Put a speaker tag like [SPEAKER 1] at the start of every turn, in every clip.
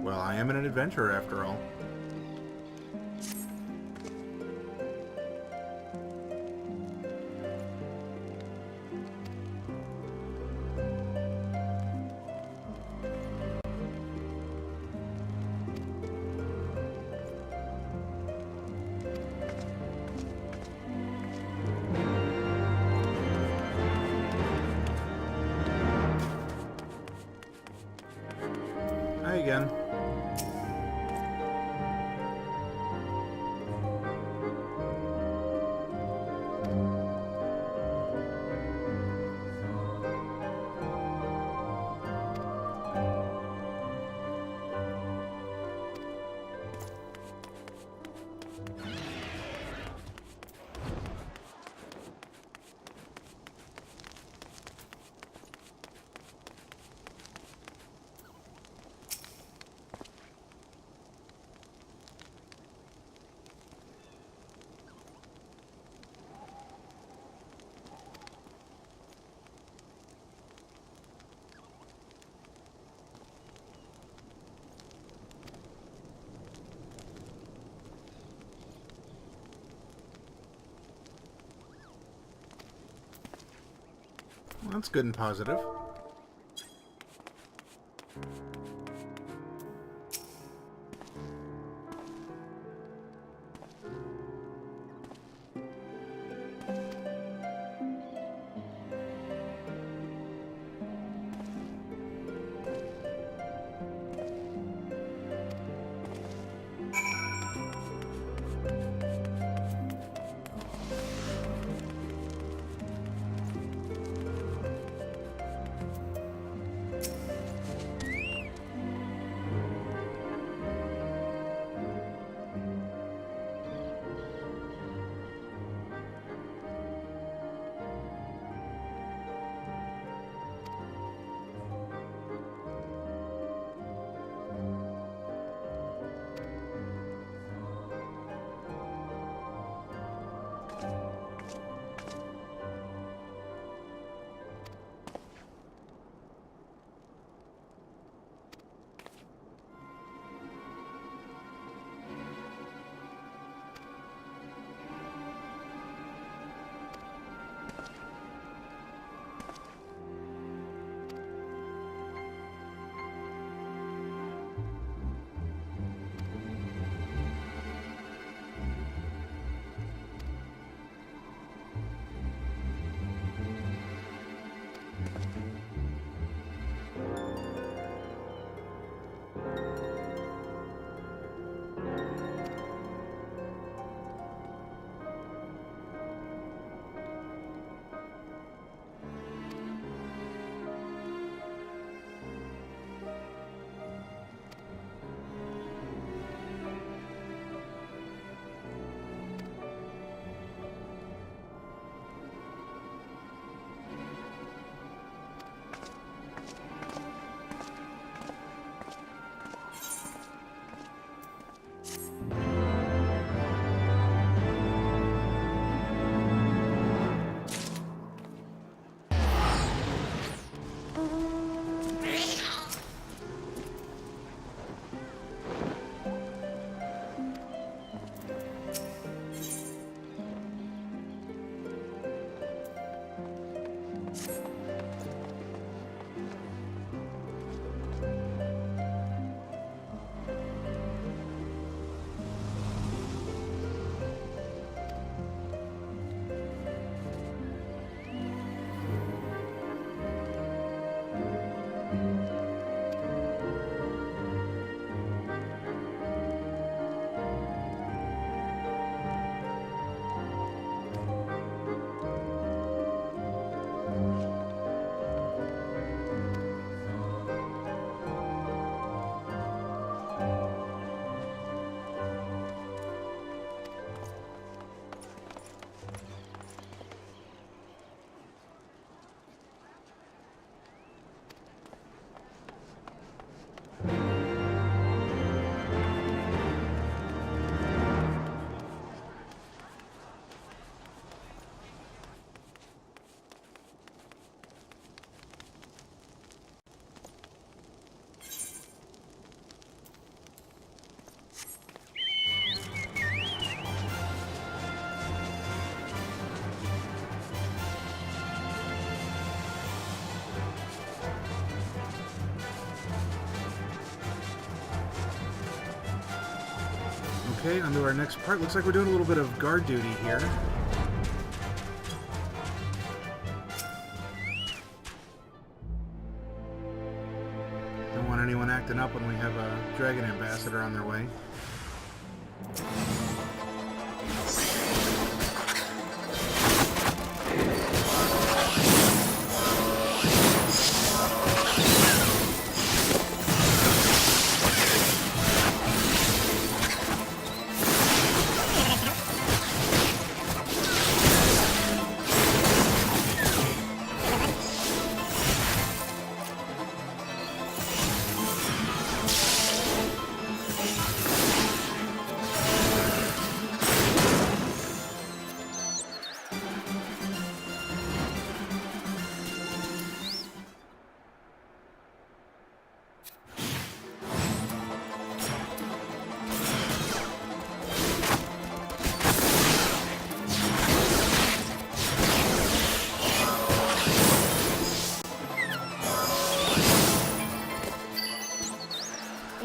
[SPEAKER 1] Well, I am an adventurer after all. Hi again. Well, that's good and positive. Okay, on to our next part. Looks like we're doing a little bit of guard duty here. Don't want anyone acting up when we have a dragon ambassador on their way.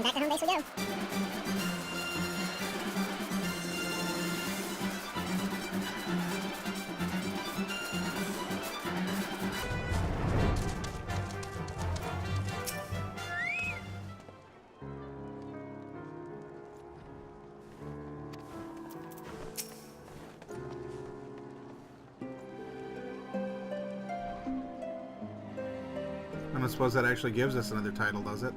[SPEAKER 2] Back to home base we go.
[SPEAKER 1] I don't suppose that actually gives us another title, does it?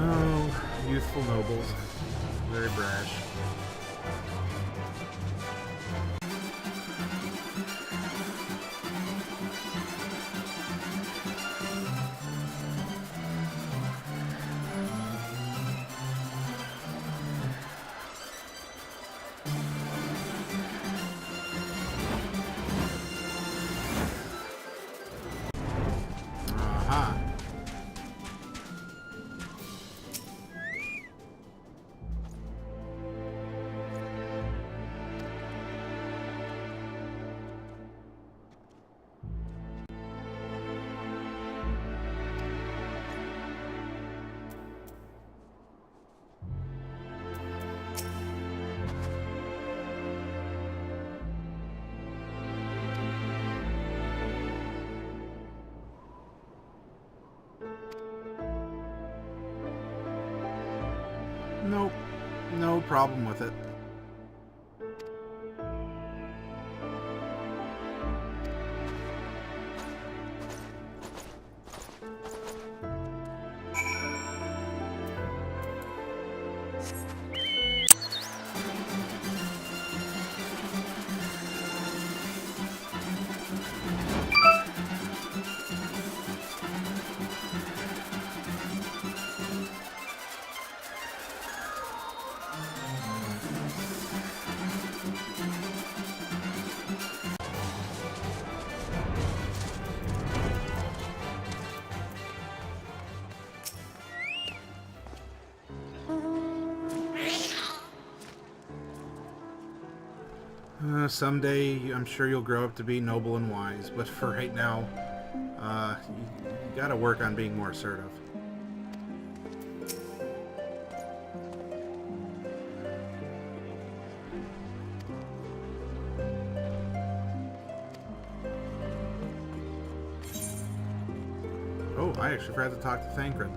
[SPEAKER 1] Oh, youthful nobles. Very brash. Aha. Nope. No problem with it. Someday, I'm sure you'll grow up to be noble and wise, but for right now, you gotta work on being more assertive. Oh, I actually forgot to talk to Thancred.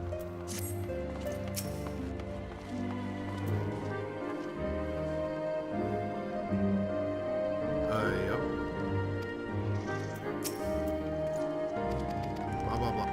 [SPEAKER 1] Yep. Blah, blah, blah.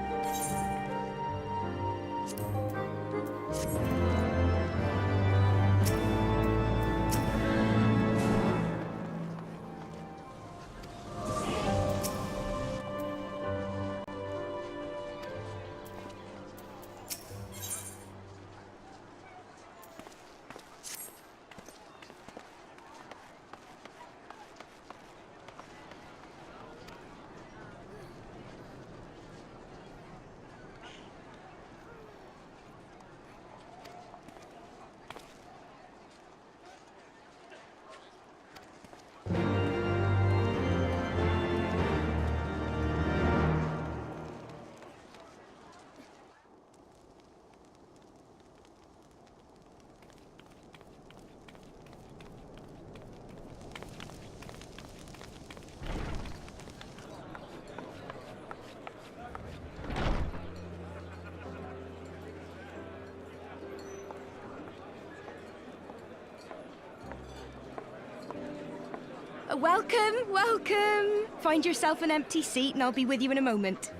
[SPEAKER 2] Welcome, welcome. Find yourself an empty seat and I'll be with you in a moment.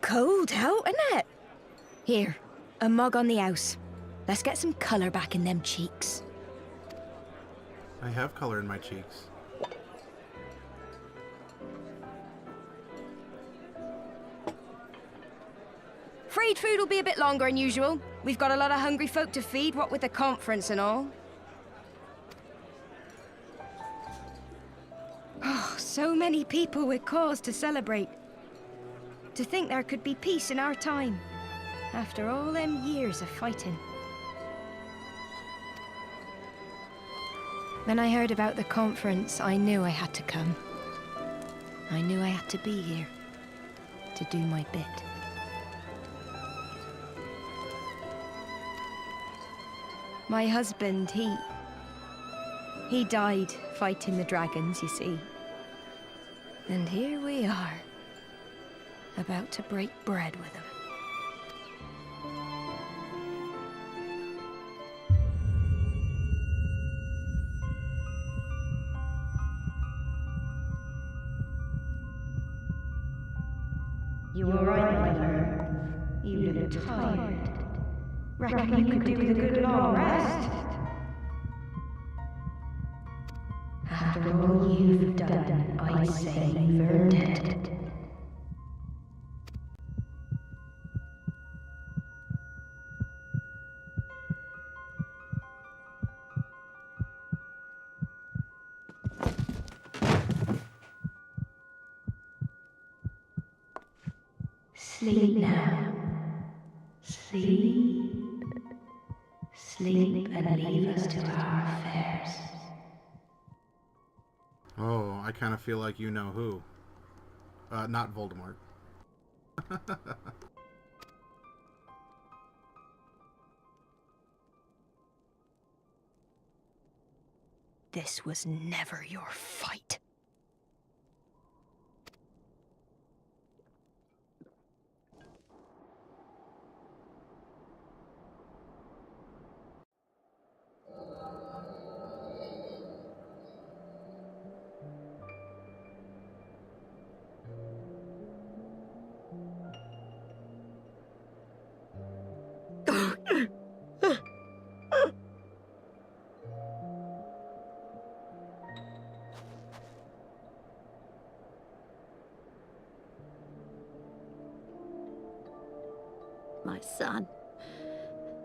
[SPEAKER 2] Cold out, isn't it? Here, a mug on the house. Let's get some colour back in them cheeks.
[SPEAKER 1] I have color in my cheeks.
[SPEAKER 2] Freed food will be a bit longer than usual. We've got a lot of hungry folk to feed, what with the conference and all. Oh, so many people with cause to celebrate. To think there could be peace in our time, after all them years of fighting. When I heard about the conference, I knew I had to come. I knew I had to be here, to do my bit. My husband, he died fighting the dragons, you see. And here we are, about to break bread with him.
[SPEAKER 3] You all right, mother? You look tired. Reckon you could do with a good long rest? After all you've done, I'd say you've earned it. Sleep now. Sleep. Sleep and leave us to our affairs.
[SPEAKER 1] Oh, I kind of feel like you know who. Not Voldemort.
[SPEAKER 2] This was never your fight.
[SPEAKER 4] My son.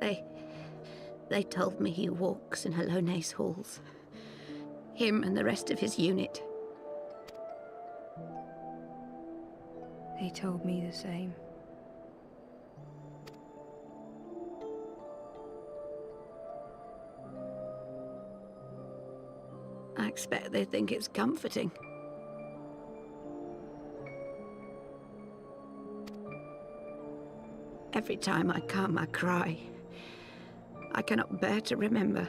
[SPEAKER 4] They told me he walks in Hallone's halls. Him and the rest of his unit.
[SPEAKER 2] They told me the same.
[SPEAKER 4] I expect they think it's comforting. Every time I come, I cry. I cannot bear to remember,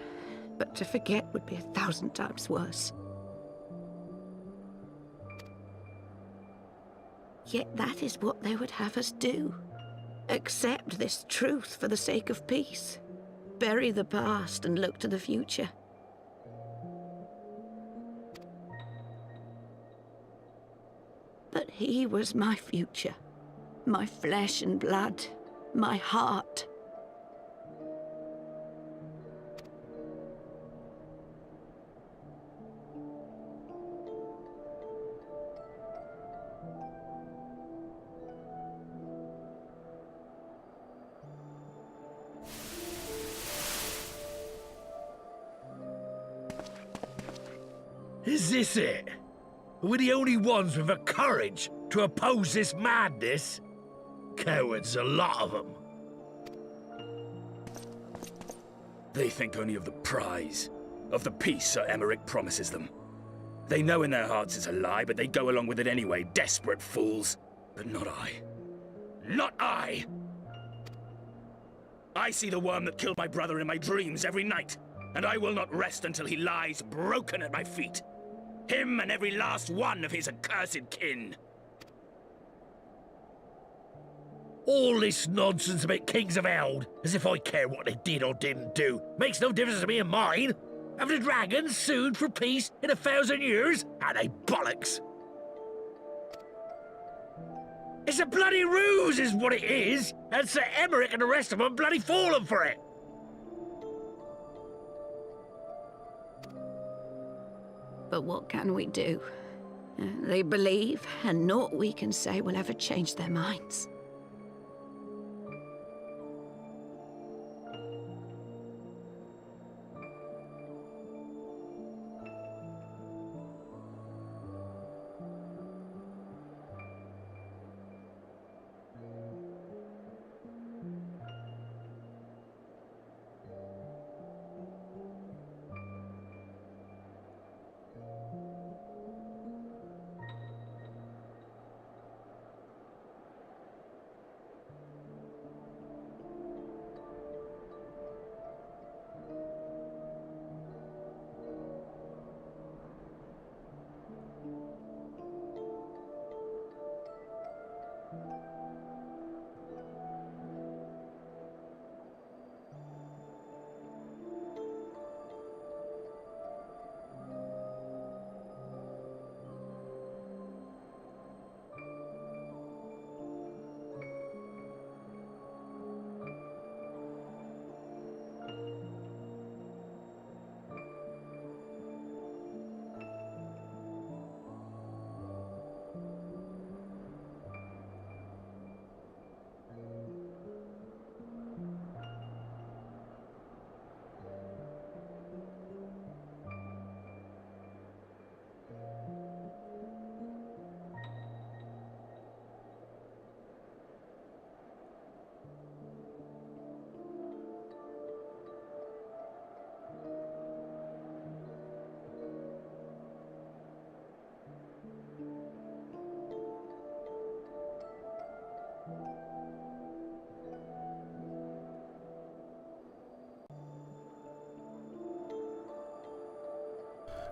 [SPEAKER 4] but to forget would be 1,000 times worse. Yet that is what they would have us do. Accept this truth for the sake of peace. Bury the past and look to the future. But he was my future, my flesh and blood, my heart.
[SPEAKER 5] Is this it? We're the only ones with the courage to oppose this madness? Cowards, a lot of them. They think only of the prize, of the peace Sir Emmerich promises them. They know in their hearts it's a lie, but they go along with it anyway, desperate fools. But not I. Not I! I see the worm that killed my brother in my dreams every night, and I will not rest until he lies broken at my feet. Him and every last one of his accursed kin.
[SPEAKER 6] All this nonsense about Kings of Eld, as if I care what they did or didn't do. Makes no difference to me and mine. Have the dragons sued for peace in 1,000 years? Are they bollocks? It's a bloody ruse is what it is, and Sir Emmerich and the rest of them bloody fallen for it.
[SPEAKER 4] But what can we do? They believe, and naught we can say will ever change their minds.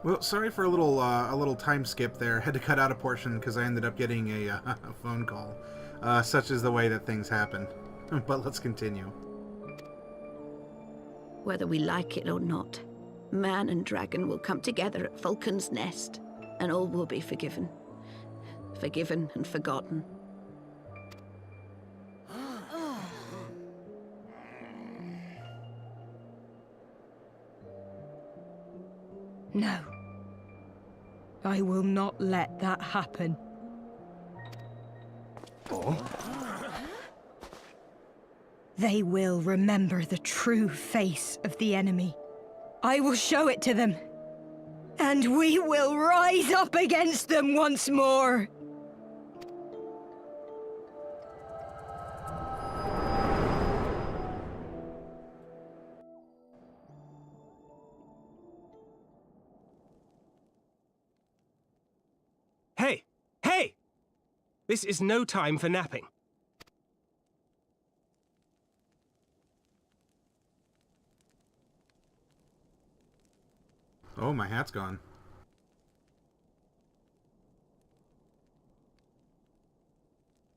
[SPEAKER 1] Well, sorry for a little time skip there. Had to cut out a portion because I ended up getting a phone call. Such is the way that things happen. But let's continue.
[SPEAKER 4] Whether we like it or not, man and dragon will come together at Vulcan's Nest, and all will be forgiven. Forgiven and forgotten.
[SPEAKER 2] No. I will not let that happen. They will remember the true face of the enemy. I will show it to them. And we will rise up against them once more.
[SPEAKER 7] Hey! Hey! This is no time for napping.
[SPEAKER 1] Oh, my hat's gone.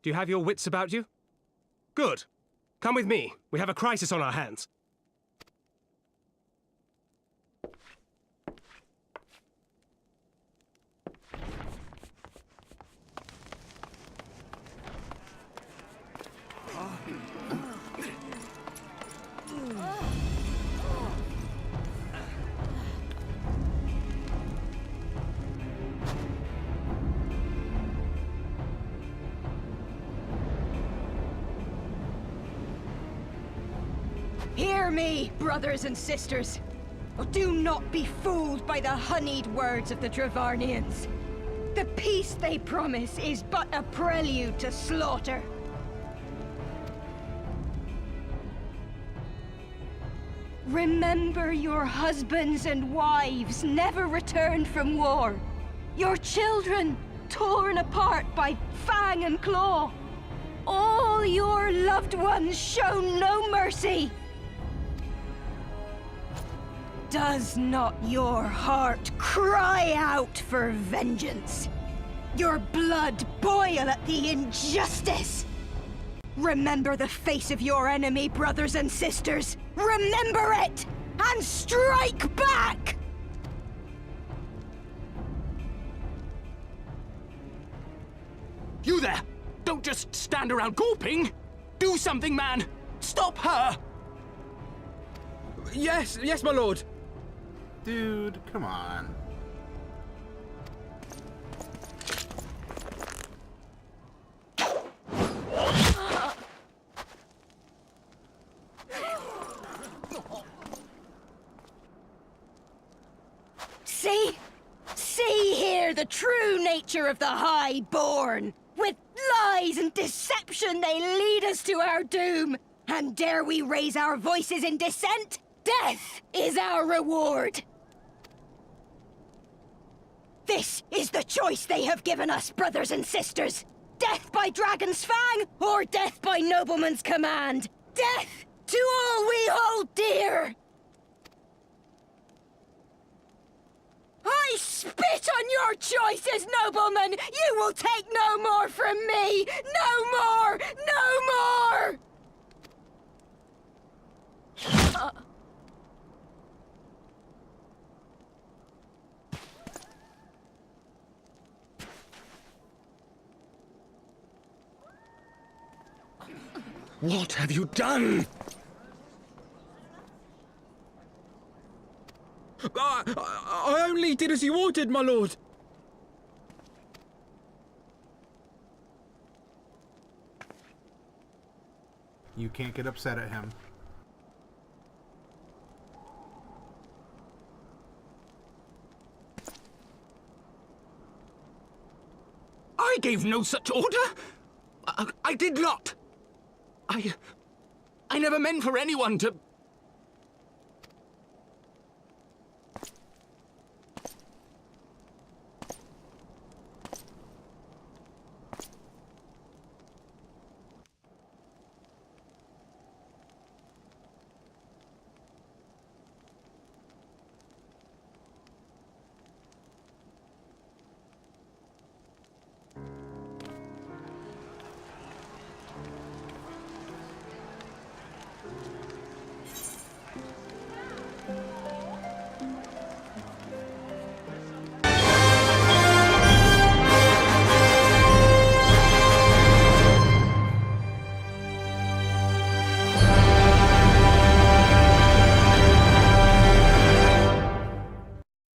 [SPEAKER 7] Do you have your wits about you? Good. Come with me. We have a crisis on our hands.
[SPEAKER 2] Hear me, brothers and sisters. Do not be fooled by the honeyed words of the Travarnians. The peace they promise is but a prelude to slaughter. Remember your husbands and wives never returned from war. Your children torn apart by fang and claw. All your loved ones shown no mercy. Does not your heart cry out for vengeance? Your blood boil at the injustice? Remember the face of your enemy, brothers and sisters! Remember it! And strike back!
[SPEAKER 8] You there! Don't just stand around gawping! Do something, man! Stop her!
[SPEAKER 9] Yes, my lord.
[SPEAKER 1] Dude, come on.
[SPEAKER 2] See? See here the true nature of the Highborn! With lies and deception they lead us to our doom! And dare we raise our voices in dissent? Death is our reward! This is the choice they have given us, brothers and sisters! Death by Dragon's Fang, or death by Nobleman's command! Death to all we hold dear! I spit on your choices, noblemen! You will take no more from me! No more! No more!
[SPEAKER 8] What have you done?
[SPEAKER 9] I only did as you ordered, my lord.
[SPEAKER 1] You can't get upset at him.
[SPEAKER 8] I gave no such order. I did not. I never meant for anyone to